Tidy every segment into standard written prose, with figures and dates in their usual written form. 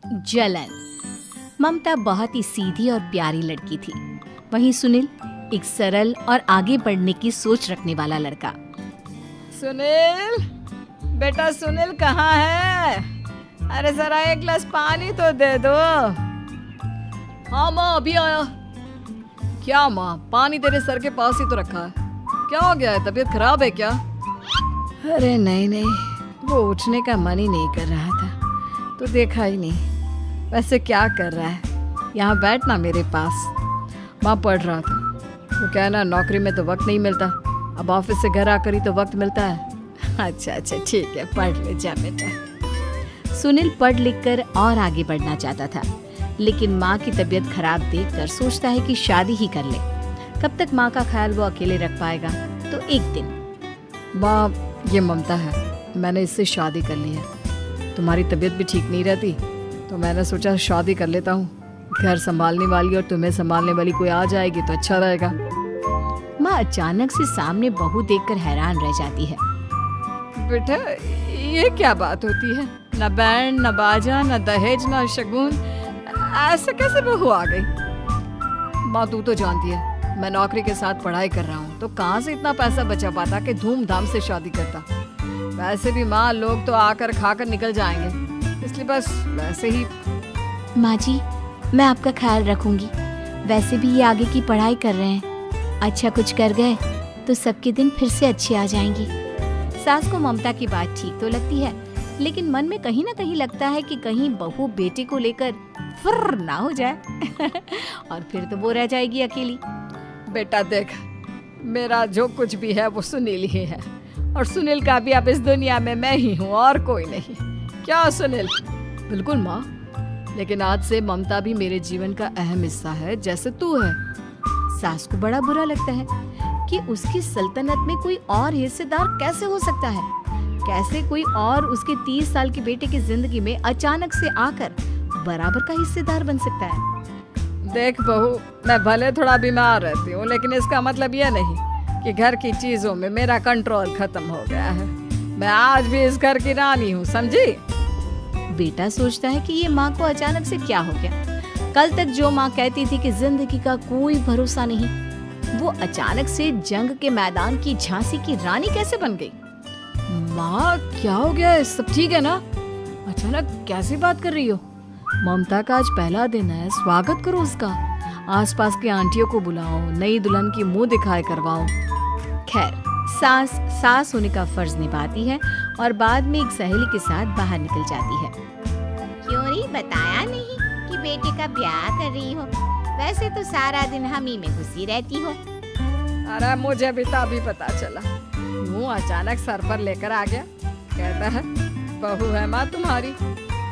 जलन। ममता बहुत ही सीधी और प्यारी लड़की थी, वहीं सुनील एक सरल और आगे बढ़ने की सोच रखने वाला लड़का। सुनील, बेटा सुनील कहाँ है? अरे जरा एक गिलास पानी तो दे दो। हाँ माँ, अभी आया। क्या माँ, पानी तेरे सर के पास ही तो रखा है, क्या हो गया है? तबीयत खराब है क्या? अरे नहीं नहीं, वो उठने का मन ही नहीं कर रहा था तो देखा ही नहीं। वैसे क्या कर रहा है? यहाँ बैठना मेरे पास। माँ पढ़ रहा था। वो क्या है ना, नौकरी में तो वक्त नहीं मिलता, अब ऑफिस से घर आकर ही तो वक्त मिलता है। अच्छा अच्छा ठीक है, पढ़ ले जा बेटा। सुनील पढ़ लिख कर और आगे बढ़ना चाहता था, लेकिन माँ की तबीयत खराब देखकर सोचता है कि शादी ही कर ले। कब तक माँ का ख्याल वो अकेले रख पाएगा? तो एक दिन, माँ ये ममता है, मैंने इससे शादी कर ली है। तुम्हारी तबीयत भी ठीक नहीं रहती तो मैंने सोचा शादी कर लेता हूँ। घर संभालने वाली और तुम्हें संभालने वाली कोई आ जाएगी तो अच्छा रहेगा। माँ अचानक से सामने बहू देखकर हैरान रह जाती है। बेटा ये क्या बात होती है? न बैंड, न बाजा, न दहेज, न शगुन, ऐसे कैसे बहू आ गई? माँ तू तो जानती है मैं नौकरी के साथ पढ़ाई कर रहा हूँ, तो कहाँ से इतना पैसा बचा पाता कि धूमधाम से शादी करता। वैसे भी माँ लोग तो आकर खाकर निकल जाएंगे, इसलिए बस वैसे ही। माँ जी, मैं आपका ख्याल रखूंगी। वैसे भी ये आगे की पढ़ाई कर रहे हैं, अच्छा कुछ कर गए तो सबके दिन फिर से अच्छे आ जाएंगी। सास को ममता की बात ठीक तो लगती है, लेकिन मन में कहीं ना कहीं लगता है कि कहीं बहू बेटे को लेकर फुर्र ना हो जाए और फिर तो वो रह जाएगी अकेली। बेटा देख, मेरा जो कुछ भी है वो सुनील ही है, और सुनील का भी अब इस दुनिया में मैं ही हूँ और कोई नहीं। क्या सुनील? बिल्कुल माँ, लेकिन आज से ममता भी मेरे जीवन का अहम हिस्सा है, जैसे तू है। सास को बड़ा बुरा लगता है कि उसकी सल्तनत में कोई और हिस्सेदार कैसे हो सकता है। कैसे कोई और उसके 30 साल के बेटे की जिंदगी में अचानक से आकर बराबर का हिस्सेदार बन सकता है। देख बहू, मैं भले थोड़ा बीमार रहती हूँ, लेकिन इसका मतलब यह नहीं कि घर की चीजों में मेरा कंट्रोल खत्म हो गया है। मैं आज भी इस घर की रानी हूँ, समझी? बेटा सोचता है कि ये माँ को अचानक से क्या हो गया। कल तक जो माँ कहती थी कि जिंदगी का कोई भरोसा नहीं, वो अचानक से जंग के मैदान की झांसी की रानी कैसे बन गई? माँ क्या हो गया है? सब ठीक है ना? अचानक कैसी बात कर रही हो? ममता का आज पहला दिन है, स्वागत करो उसका। आसपास की आंटियों को बुलाओ, नई दुल्हन की मुंह दिखाए करवाओ। खैर, सास होने का फर्ज निभाती है और बाद में एक सहेली के साथ बाहर निकल जाती है। क्यों री बताया नहीं कि बेटे का ब्याह कर रही हो? वैसे तो सारा दिन हम ही में घुसी रहती हो। अरे मुझे भी तो अभी पता चला, यूं अचानक सर पर लेकर आ गया। कहता है बहू है माँ तुम्हारी,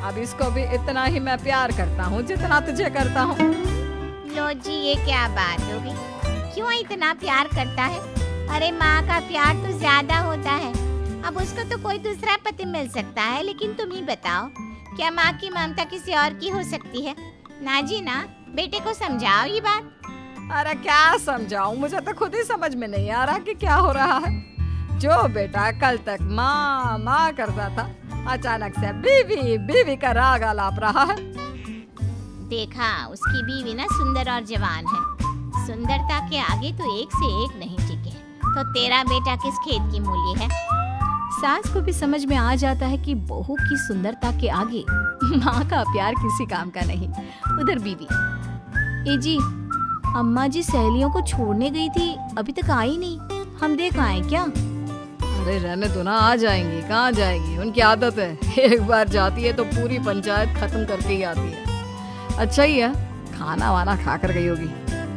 अब इसको भी इतना ही मैं प्यार करता हूँ जितना तुझे करता हूँ। लो जी, ये क्या बात हो गई? क्यों इतना प्यार करता है? अरे माँ का प्यार तो ज्यादा होता है। अब उसको तो कोई दूसरा पति मिल सकता है, लेकिन तुम ही बताओ, क्या माँ की ममता किसी और की हो सकती है? ना जी ना, बेटे को समझाओ ये बात। अरे क्या समझाऊं, मुझे तो खुद ही समझ में नहीं आ रहा कि क्या हो रहा है। जो बेटा कल तक माँ माँ करता था, अचानक से बीवी बीवी का राग आलाप रहा है। देखा, उसकी बीवी ना सुंदर और जवान है। सुंदरता के आगे तो एक से एक नहीं टिके। तो तेरा बेटा किस खेत की मूली है? सास को भी समझ में आ जाता है कि बहू की सुंदरता के आगे माँ का प्यार किसी काम का नहीं। उधर बीवी, ए जी, अम्मा जी सहेलियों को छोड़ने गई थी, अभी तक आई नहीं, हम देख आए क्या? अरे रहने दो ना, आ जाएंगी। कहाँ जाएंगी, उनकी आदत है, एक बार जाती है तो पूरी पंचायत खत्म करके ही आती है। अच्छा ही है, खाना वाना खा कर गई होगी।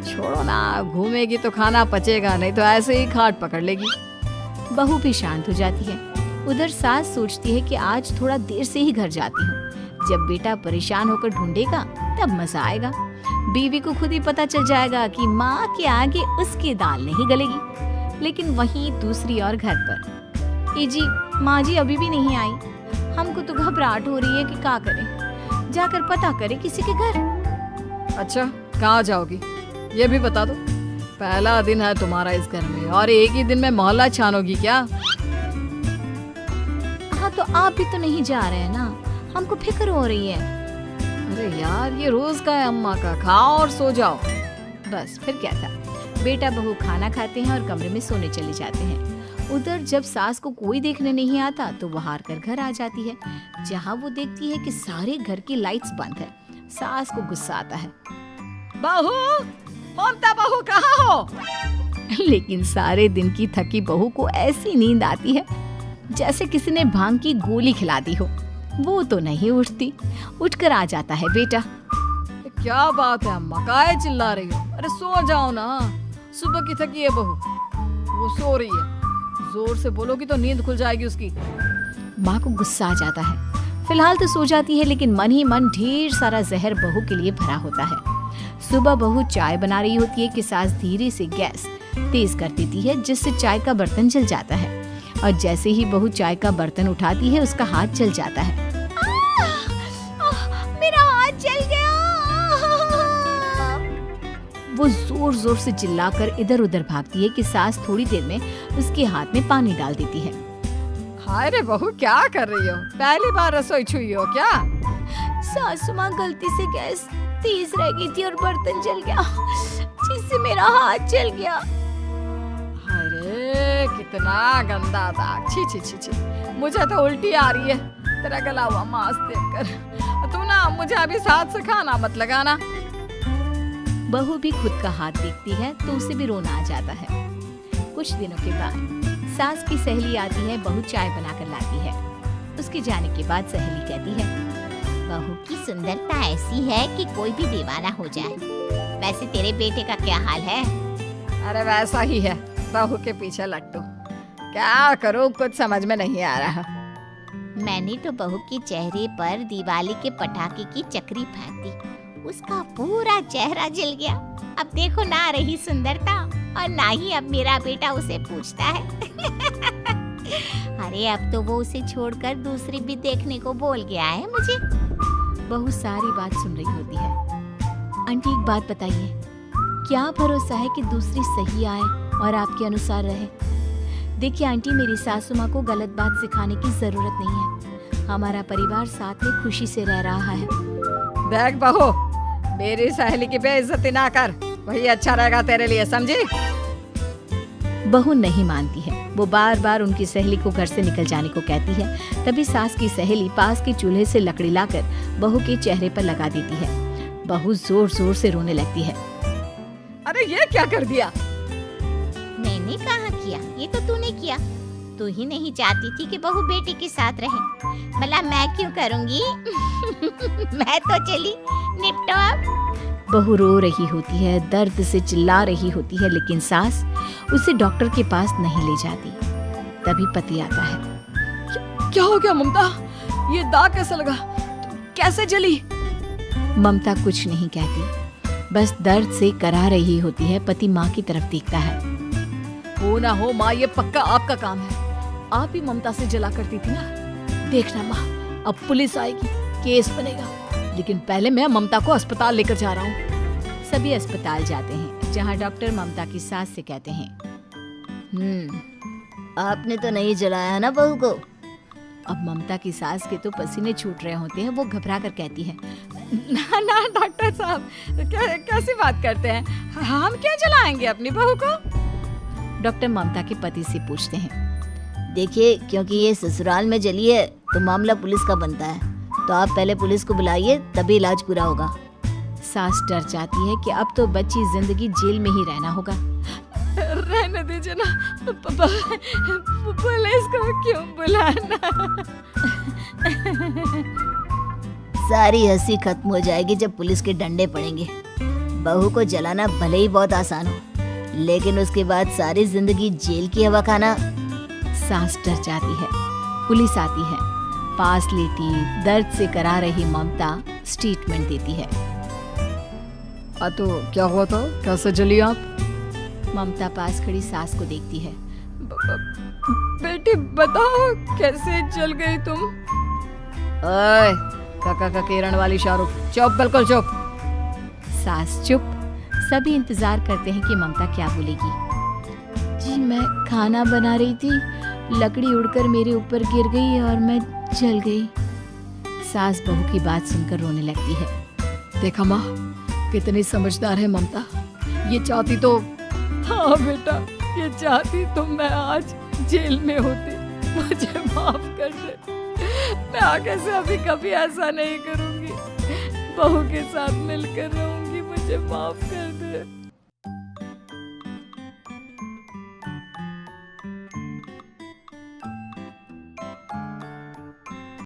छोड़ो ना, घूमेगी तो खाना पचेगा, नहीं तो ऐसे ही खाट पकड़ लेगी। बहू भी शांत हो जाती है। उधर सास सोचती है कि आज थोड़ा देर से ही घर जाती हूँ, जब बेटा परेशान होकर ढूंढेगा तब मजा आएगा। बीवी को खुद ही पता चल जाएगा कि माँ के आगे उसकी दाल नहीं गलेगी। लेकिन वहीं दूसरी ओर घर पर, ए जी, माँ जी अभी भी नहीं आई, हमको तो घबराहट हो रही है कि क्या करें, जाकर पता करें किसी के घर। अच्छा, कहाँ जाओगी ये भी बता दो। पहला दिन है तुम्हारा इस घर में और एक ही दिन में मोहल्ला छानोगी क्या? हाँ तो आप भी तो नहीं जा रहे हैं ना, हमको फिक्र हो रही है। अरे यार, ये रोज का है अम्मा का, खाओ और सो जाओ। बस फिर क्या था, बेटा बहू खाना खाते हैं और कमरे में सोने चले जाते हैं। उधर जब सास को कोई देखने नहीं आता तो वो हार कर घर आ जाती है, जहाँ वो देखती है कि सारे घर की लाइट्स बंद है। सास को गुस्सा आता है, बहू, ममता बहू कहाँ हो? लेकिन सारे दिन की थकी बहू को ऐसी नींद आती है जैसे किसी ने भांग की गोली खिला दी हो। वो तो नहीं उठती। उठकर आ जाता है बेटा। क्या बात है अम्मा, काहे चिल्ला रही हो? अरे सो जाओ ना, सुबह की थकी है बहू, वो सो रही है। जोर से बोलोगी तो नींद खुल जाएगी उसकी। माँ को गुस्सा आ जाता है। फिलहाल तो सो जाती है, लेकिन मन ही मन ढेर सारा जहर बहू के लिए भरा होता है। सुबह बहू चाय बना रही होती है कि सास धीरे से गैस तेज कर देती है, जिससे चाय का बर्तन जल जाता है। और जैसे ही बहू चाय का बर्तन उठाती है, उसका हाथ जल जाता है। मेरा हाथ जल गया। वो जोर जोर से चिल्लाकर इधर उधर भागती है कि सास थोड़ी देर में उसके हाथ में पानी डाल देती है। हाय रे बहू, क्या कर रही हो? पहली बार रसोई छुई हो क्या? सासू माँ गलती से गैस तेज रह गई थी और बर्तन जल गया, जिससे मेरा हाथ जल गया। अरे कितना गंदा दाग, छी छी छी छी, मुझे तो उल्टी आ रही है तेरा गला हुआ मांस देखकर। तू ना मुझे अभी साथ से खाना मत लगाना। बहू भी खुद का हाथ देखती है तो उसे भी रोना आ जाता है। कुछ दिनों के बाद सास की सहेली आती है, बहू चाय बनाकर लाती है। उसके जाने के बाद सहेली कहती है, बहू की सुंदरता ऐसी है कि कोई भी दीवाना हो जाए। वैसे तेरे बेटे का क्या हाल है? अरे वैसा ही है, बहू के पीछे लट्टू। क्या करूं, कुछ समझ में नहीं आ रहा। मैंने तो बहू के चेहरे पर दिवाली के पटाखे की चक्री फेंक दी, उसका पूरा चेहरा जल गया। अब देखो ना रही सुंदरता, और ना ही अब मेरा बेटा उसे पूछता है। अरे अब तो वो उसे छोड़कर दूसरी भी देखने को बोल गया है मुझे। बहू सारी बात सुन रही होती है। आंटी एक बात बताइए, क्या भरोसा है कि दूसरी सही आए और आपके अनुसार रहे? देखिए आंटी, मेरी सासू माँ को गलत बात सिखाने की जरूरत नहीं है। हमारा परिवार साथ में खुशी से रह रहा है। देख बहू, मेरी सहेली की बेइज्जती ना कर, वही अच्छा रहेगा तेरे लिए, समझी? बहू नहीं मानती है। वो बार बार उनकी सहेली को घर से निकल जाने को कहती है। तभी सास की सहेली पास के चूल्हे से लकड़ी लाकर बहू के चेहरे पर लगा देती है। बहू जोर जोर से रोने लगती है। अरे ये क्या कर दिया? मैंने कहा किया, ये तो तूने किया। तू ही नहीं चाहती थी कि बहू बेटी के साथ रहे, भला मैं क्यों करूंगी? मैं तो चली, निपटो अब। बहू रो रही होती है, दर्द से चिल्ला रही होती है, लेकिन सास उसे डॉक्टर के पास नहीं ले जाती। तभी पति आता है। क्या हो गया ममता? ये दाग कैसे लगा? कैसे जली? ममता कुछ नहीं कहती, बस दर्द से करा रही होती है। पति माँ की तरफ देखता है। हो ना हो माँ, ये पक्का आपका काम है। आप ही ममता से जला करती थी ना। देखना माँ, अब पुलिस आएगी, केस बनेगा, लेकिन पहले मैं ममता को अस्पताल लेकर जा रहा हूँ। सभी अस्पताल जाते हैं, जहाँ डॉक्टर ममता की सास से कहते हैं, आपने तो नहीं जलाया ना बहू को? अब ममता की सास के तो पसीने छूट रहे होते हैं। वो घबरा कर कहती है, ना ना डॉक्टर साहब, कैसी बात करते हैं? हम क्या जलाएंगे अपनी बहू को? डॉक्टर ममता के पति से पूछते हैं। देखिए, क्योंकि ये ससुराल में जली है तो मामला पुलिस का बनता है, तो आप पहले पुलिस को बुलाइए, तभी इलाज पूरा होगा। सास डर जाती है कि अब तो बच्ची जिंदगी जेल में ही रहना होगा। रहने दीजिए ना, पुलिस को क्यों बुलाना? सारी हंसी खत्म हो जाएगी जब पुलिस के डंडे पड़ेंगे। बहू को जलाना भले ही बहुत आसान हो, लेकिन उसके बाद सारी जिंदगी जेल की हवा खाना। सास डर जाती है। पुलिस आती है, पास लेटी दर्द से करा रही ममता स्टेटमेंट देती है। तो क्या हुआ था? कैसे जली आप? ममता पास खड़ी सास को देखती है। बेटी बताओ, कैसे जल गई तुम? ओए, काका का किरण वाली शाहरुख, चुप, बिल्कुल चुप। सास चुप। सभी इंतजार करते हैं कि ममता क्या बोलेगी। जी मैं खाना बना रही थी, लकड़ी उड़कर मेरे ऊपर गिर गई और मैं जल गई। सास बहू की बात सुनकर रोने लगती है। देखा माँ, कितनी समझदार है ममता। ये चाहती तो, हाँ बेटा, ये चाहती तो मैं आज जेल में होती। मुझे माफ कर दे, मैं आगे से अभी कभी ऐसा नहीं करूंगी। बहू के साथ मिलकर रहूंगी, मुझे माफ कर दे।